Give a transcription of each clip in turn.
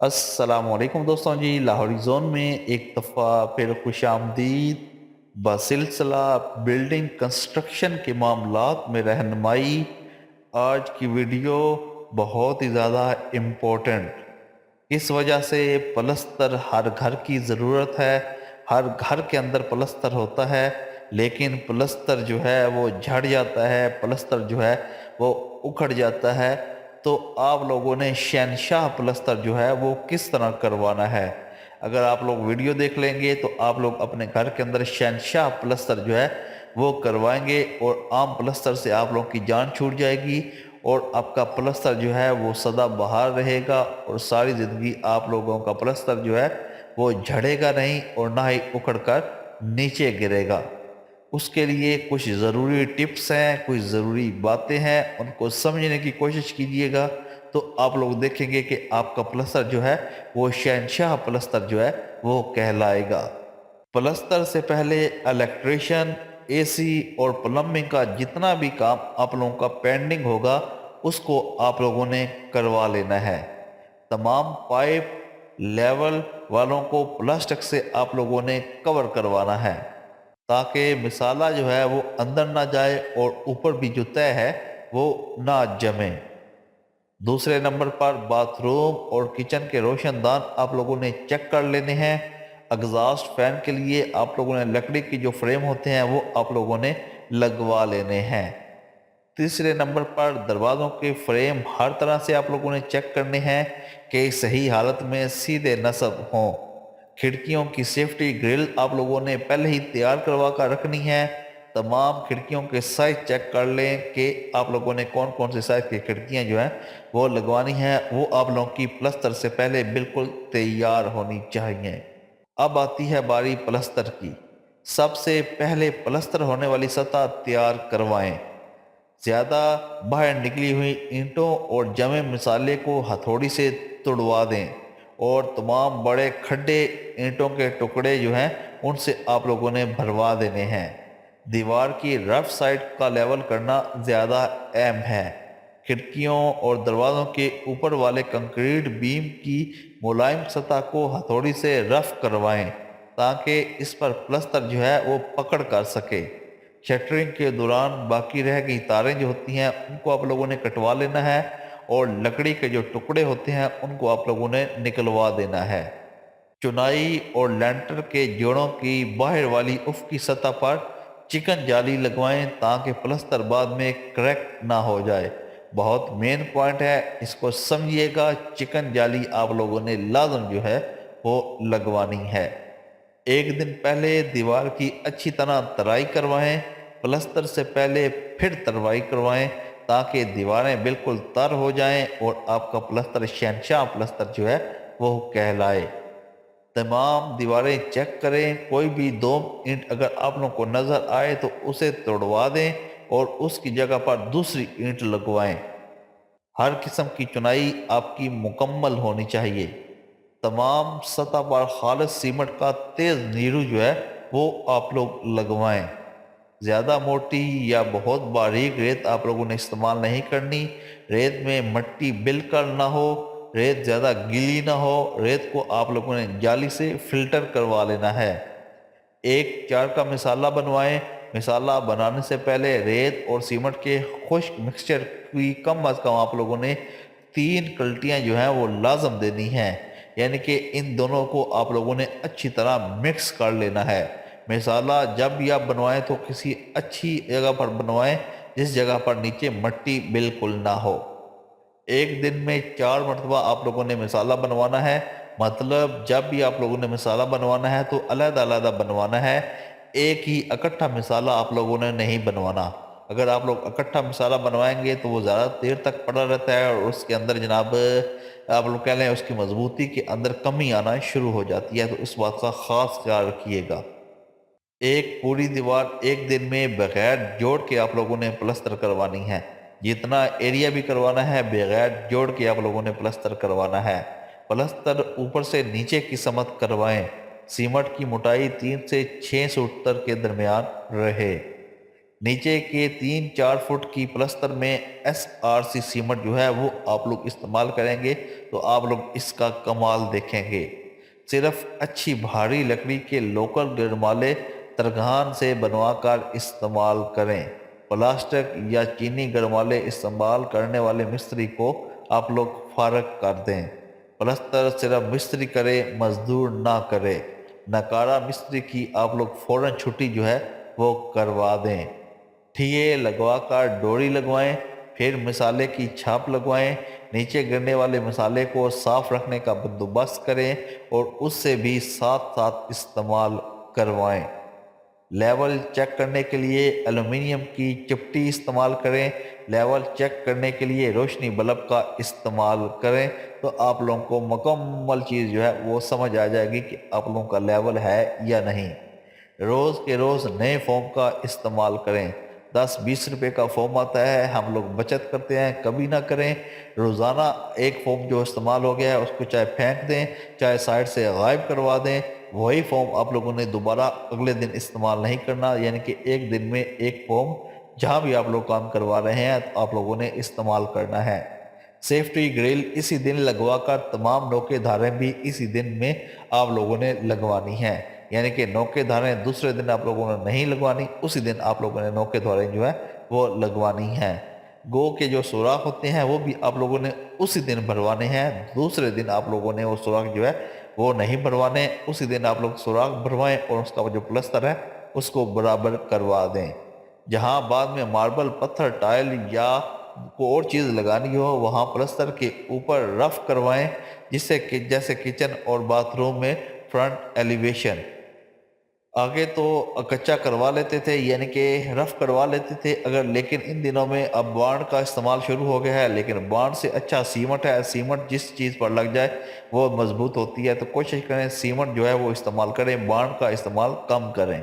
السلام علیکم دوستوں جی، لاہوری زون میں ایک دفعہ پھر خوش آمدید بسلسلہ بلڈنگ کنسٹرکشن کے معاملات میں رہنمائی۔ آج کی ویڈیو بہت ہی زیادہ امپورٹنٹ، اس وجہ سے پلستر ہر گھر کی ضرورت ہے۔ ہر گھر کے اندر پلستر ہوتا ہے، لیکن پلستر جو ہے وہ جھڑ جاتا ہے، پلستر جو ہے وہ اکھڑ جاتا ہے۔ تو آپ لوگوں نے شہنشاہ پلستر جو ہے وہ کس طرح کروانا ہے، اگر آپ لوگ ویڈیو دیکھ لیں گے تو آپ لوگ اپنے گھر کے اندر شہنشاہ پلستر جو ہے وہ کروائیں گے، اور عام پلستر سے آپ لوگوں کی جان چھوٹ جائے گی، اور آپ کا پلستر جو ہے وہ سدا بہار رہے گا، اور ساری زندگی آپ لوگوں کا پلستر جو ہے وہ جھڑے گا نہیں اور نہ ہی اکھڑ کر نیچے گرے گا۔ اس کے لیے کچھ ضروری ٹپس ہیں، کچھ ضروری باتیں ہیں، ان کو سمجھنے کی کوشش کیجئے گا تو آپ لوگ دیکھیں گے کہ آپ کا پلستر جو ہے وہ شہنشاہ پلستر جو ہے وہ کہلائے گا۔ پلستر سے پہلے الیکٹریشن، اے سی اور پلمبنگ کا جتنا بھی کام آپ لوگوں کا پینڈنگ ہوگا اس کو آپ لوگوں نے کروا لینا ہے۔ تمام پائپ لیول والوں کو پلاسٹک سے آپ لوگوں نے کور کروانا ہے، تاکہ مسالہ جو ہے وہ اندر نہ جائے اور اوپر بھی جو طے ہے وہ نہ جمے۔ دوسرے نمبر پر باتھ روم اور کچن کے روشن دان آپ لوگوں نے چیک کر لینے ہیں۔ اگزاسٹ فین کے لیے آپ لوگوں نے لکڑی کی جو فریم ہوتے ہیں وہ آپ لوگوں نے لگوا لینے ہیں۔ تیسرے نمبر پر دروازوں کے فریم ہر طرح سے آپ لوگوں نے چیک کرنے ہیں کہ صحیح حالت میں سیدھے نصب ہوں۔ کھڑکیوں کی سیفٹی گرل آپ لوگوں نے پہلے ہی تیار کروا کر رکھنی ہے۔ تمام کھڑکیوں کے سائز چیک کر لیں کہ آپ لوگوں نے کون کون سے سائز کی کھڑکیاں جو ہیں وہ لگوانی ہیں، وہ آپ لوگوں کی پلستر سے پہلے بالکل تیار ہونی چاہیے۔ اب آتی ہے باری پلستر کی۔ سب سے پہلے پلستر ہونے والی سطح تیار کروائیں۔ زیادہ باہر نکلی ہوئی اینٹوں اور جمے مسالے کو ہتھوڑی سے توڑوا دیں، اور تمام بڑے کھڈے اینٹوں کے ٹکڑے جو ہیں ان سے آپ لوگوں نے بھروا دینے ہیں۔ دیوار کی رف سائڈ کا لیول کرنا زیادہ اہم ہے۔ کھڑکیوں اور دروازوں کے اوپر والے کنکریٹ بیم کی ملائم سطح کو ہتھوڑی سے رف کروائیں تاکہ اس پر پلستر جو ہے وہ پکڑ کر سکے۔ شٹرنگ کے دوران باقی رہ گئی تاریں جو ہوتی ہیں ان کو آپ لوگوں نے کٹوا لینا ہے، اور لکڑی کے جو ٹکڑے ہوتے ہیں ان کو آپ لوگوں نے نکلوا دینا ہے۔ چنائی اور لینٹر کے جوڑوں کی باہر والی افقی سطح پر چکن جالی لگوائیں تاکہ پلستر بعد میں کریک نہ ہو جائے۔ بہت مین پوائنٹ ہے، اس کو سمجھیے گا، چکن جالی آپ لوگوں نے لازم جو ہے وہ لگوانی ہے۔ ایک دن پہلے دیوار کی اچھی طرح ترائی کروائیں۔ پلستر سے پہلے پھر تروائی کروائیں تاکہ دیواریں بالکل تر ہو جائیں اور آپ کا پلستر شہنشاہ پلستر جو ہے وہ کہلائے۔ تمام دیواریں چیک کریں، کوئی بھی دو اینٹ اگر آپ لوگوں کو نظر آئے تو اسے توڑوا دیں اور اس کی جگہ پر دوسری اینٹ لگوائیں۔ ہر قسم کی چنائی آپ کی مکمل ہونی چاہیے۔ تمام سطح پر خالص سیمنٹ کا تیز نیرو جو ہے وہ آپ لوگ لگوائیں۔ زیادہ موٹی یا بہت باریک ریت آپ لوگوں نے استعمال نہیں کرنی۔ ریت میں مٹی بالکل نہ ہو، ریت زیادہ گیلی نہ ہو، ریت کو آپ لوگوں نے جالی سے فلٹر کروا لینا ہے۔ ایک چار کا مسالہ بنوائیں۔ مسالہ بنانے سے پہلے ریت اور سیمنٹ کے خشک مکسچر کی کم از کم آپ لوگوں نے 3 کلٹیاں جو ہیں وہ لازم دینی ہیں، یعنی کہ ان دونوں کو آپ لوگوں نے اچھی طرح مکس کر لینا ہے۔ مسالہ جب بھی آپ بنوائیں تو کسی اچھی جگہ پر بنوائیں جس جگہ پر نیچے مٹی بالکل نہ ہو۔ ایک دن میں 4 مرتبہ آپ لوگوں نے مسالہ بنوانا ہے، مطلب جب بھی آپ لوگوں نے مسالہ بنوانا ہے تو علیحدہ علیحدہ بنوانا ہے، ایک ہی اکٹھا مسالہ آپ لوگوں نے نہیں بنوانا۔ اگر آپ لوگ اکٹھا مسالہ بنوائیں گے تو وہ زیادہ دیر تک پڑا رہتا ہے، اور اس کے اندر جناب آپ لوگ کہہ لیں اس کی مضبوطی کے اندر کمی آنا شروع ہو جاتی ہے، تو اس بات کا خاص خیال رکھیے گا۔ ایک پوری دیوار ایک دن میں بغیر جوڑ کے آپ لوگوں نے پلستر کروانی ہے۔ جتنا ایریا بھی کروانا ہے بغیر جوڑ کے آپ لوگوں نے پلستر کروانا ہے۔ پلستر اوپر سے نیچے کی سمت کروائیں۔ سیمنٹ کی موٹائی 3 سے 6 سوتر کے درمیان رہے۔ نیچے کے 3-4 فٹ کی پلستر میں SRC سیمنٹ جو ہے وہ آپ لوگ استعمال کریں گے تو آپ لوگ اس کا کمال دیکھیں گے۔ صرف اچھی بھاری لکڑی کے لوکل گرمالے ترگھان سے بنوا کر استعمال کریں۔ پلاسٹک یا چینی گرمالے استعمال کرنے والے مستری کو آپ لوگ فارغ کر دیں۔ پلستر صرف مستری کرے، مزدور نہ کرے۔ ناکارہ مستری کی آپ لوگ فوراً چھٹی جو ہے وہ کروا دیں۔ ٹھیے لگوا کر ڈوری لگوائیں، پھر مسالے کی چھاپ لگوائیں۔ نیچے گرنے والے مسالے کو صاف رکھنے کا بندوبست کریں اور اس سے بھی ساتھ ساتھ استعمال کروائیں۔ لیول چیک کرنے کے لیے ایلومینیم کی چپٹی استعمال کریں۔ لیول چیک کرنے کے لیے روشنی بلب کا استعمال کریں تو آپ لوگوں کو مکمل چیز جو ہے وہ سمجھ آ جائے گی کہ آپ لوگوں کا لیول ہے یا نہیں۔ روز کے روز نئے فوم کا استعمال کریں۔ 10-20 روپے کا فوم آتا ہے، ہم لوگ بچت کرتے ہیں، کبھی نہ کریں۔ روزانہ ایک فوم جو استعمال ہو گیا ہے اس کو چاہے پھینک دیں، چاہے سائڈ سے غائب کروا دیں، وہی فوم آپ لوگوں نے دوبارہ اگلے دن استعمال نہیں کرنا، یعنی کہ ایک دن میں ایک فوم جہاں بھی آپ لوگ کام کروا رہے ہیں آپ لوگوں نے استعمال کرنا ہے۔ سیفٹی گرل اسی دن لگوا کر تمام نوکے دھاریں بھی اسی دن میں آپ لوگوں نے لگوانی ہیں، یعنی کہ نوکے دھاریں دوسرے دن آپ لوگوں نے نہیں لگوانی، اسی دن آپ لوگوں نے نوکے دھاریں جو ہے وہ لگوانی ہیں۔ گو کے جو سوراخ ہوتے ہیں وہ بھی آپ لوگوں نے اسی دن بھروانے ہیں، دوسرے دن آپ لوگوں نے وہ سوراخ جو ہے وہ نہیں بھروانے، اسی دن آپ لوگ سوراخ بھروائیں اور اس کا جو پلستر ہے اس کو برابر کروا دیں۔ جہاں بعد میں ماربل، پتھر، ٹائل یا کوئی اور چیز لگانی ہو وہاں پلستر کے اوپر رف کروائیں، جیسے کچن اور باتھ روم میں فرنٹ ایلیویشن۔ آگے تو کچا کروا لیتے تھے، یعنی کہ رف کروا لیتے تھے لیکن ان دنوں میں اب بانڈ کا استعمال شروع ہو گیا ہے، لیکن بانڈ سے اچھا سیمنٹ ہے۔ سیمنٹ جس چیز پر لگ جائے وہ مضبوط ہوتی ہے، تو کوشش کریں سیمنٹ جو ہے وہ استعمال کریں، بانڈ کا استعمال کم کریں۔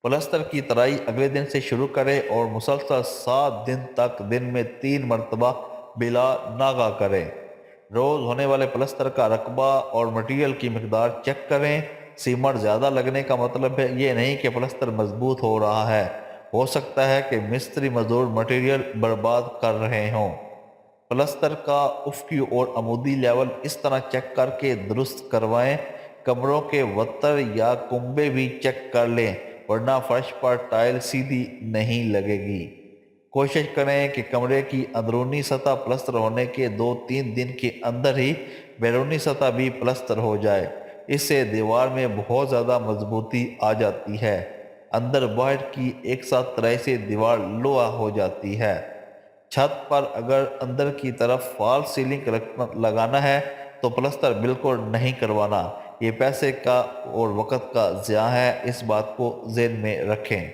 پلستر کی ترائی اگلے دن سے شروع کریں اور مسلسل 7 دن تک دن میں 3 مرتبہ بلا ناغہ کریں۔ روز ہونے والے پلستر کا رقبہ اور مٹیریل کی مقدار چیک کریں۔ سیمنٹ زیادہ لگنے کا مطلب ہے یہ نہیں کہ پلستر مضبوط ہو رہا ہے، ہو سکتا ہے کہ مستری مزدور مٹیریل برباد کر رہے ہوں۔ پلستر کا افقی اور عمودی لیول اس طرح چیک کر کے درست کروائیں۔ کمروں کے وتر یا کنبے بھی چیک کر لیں ورنہ فرش پر ٹائل سیدھی نہیں لگے گی۔ کوشش کریں کہ کمرے کی اندرونی سطح پلستر ہونے کے 2-3 دن کے اندر ہی بیرونی سطح بھی پلستر ہو جائے، اس سے دیوار میں بہت زیادہ مضبوطی آ جاتی ہے۔ اندر باہر کی ایک ساتھ ترائی سے دیوار لوہا ہو جاتی ہے۔ چھت پر اگر اندر کی طرف فال سیلنگ لگانا ہے تو پلستر بالکل نہیں کروانا، یہ پیسے کا اور وقت کا ضیاع ہے، اس بات کو ذہن میں رکھیں۔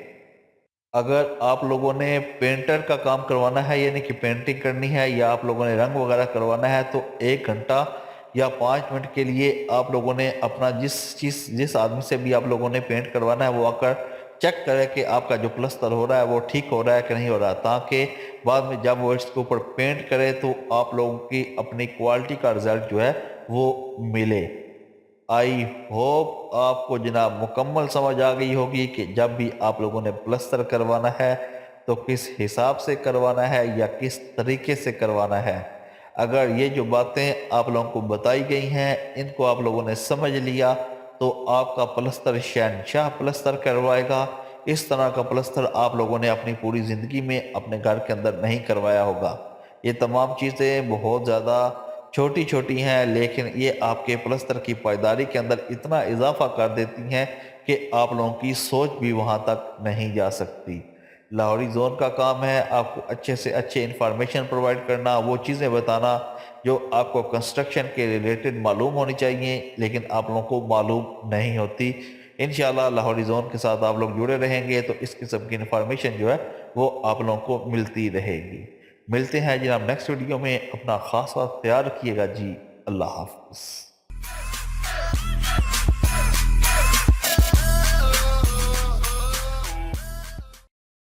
اگر آپ لوگوں نے پینٹر کا کام کروانا ہے، یعنی کہ پینٹنگ کرنی ہے یا آپ لوگوں نے رنگ وغیرہ کروانا ہے، تو 1 گھنٹہ یا 5 منٹ کے لیے آپ لوگوں نے اپنا جس آدمی سے بھی آپ لوگوں نے پینٹ کروانا ہے وہ آ کر چیک کرے کہ آپ کا جو پلستر ہو رہا ہے وہ ٹھیک ہو رہا ہے کہ نہیں ہو رہا، تاکہ بعد میں جب وہ اس کے اوپر پینٹ کرے تو آپ لوگوں کی اپنی کوالٹی کا رزلٹ جو ہے وہ ملے۔ آئی ہوپ آپ کو جناب مکمل سمجھ آ گئی ہوگی کہ جب بھی آپ لوگوں نے پلستر کروانا ہے تو کس حساب سے کروانا ہے یا کس طریقے سے کروانا ہے۔ اگر یہ جو باتیں آپ لوگوں کو بتائی گئی ہیں ان کو آپ لوگوں نے سمجھ لیا تو آپ کا پلستر شہنشاہ پلستر کروائے گا۔ اس طرح کا پلستر آپ لوگوں نے اپنی پوری زندگی میں اپنے گھر کے اندر نہیں کروایا ہوگا۔ یہ تمام چیزیں بہت زیادہ چھوٹی چھوٹی ہیں لیکن یہ آپ کے پلستر کی پائیداری کے اندر اتنا اضافہ کر دیتی ہیں کہ آپ لوگوں کی سوچ بھی وہاں تک نہیں جا سکتی۔ لاہوری زون کا کام ہے آپ کو اچھے سے اچھے انفارمیشن پرووائڈ کرنا، وہ چیزیں بتانا جو آپ کو کنسٹرکشن کے ریلیٹڈ معلوم ہونی چاہیے لیکن آپ لوگوں کو معلوم نہیں ہوتی۔ انشاءاللہ لاہوری زون کے ساتھ آپ لوگ جڑے رہیں گے تو اس قسم کی انفارمیشن جو ہے وہ آپ لوگوں کو ملتی رہے گی۔ ملتے ہیں جناب نیکسٹ ویڈیو میں، اپنا خاص خیال رکھیے گا جی۔ اللہ حافظ۔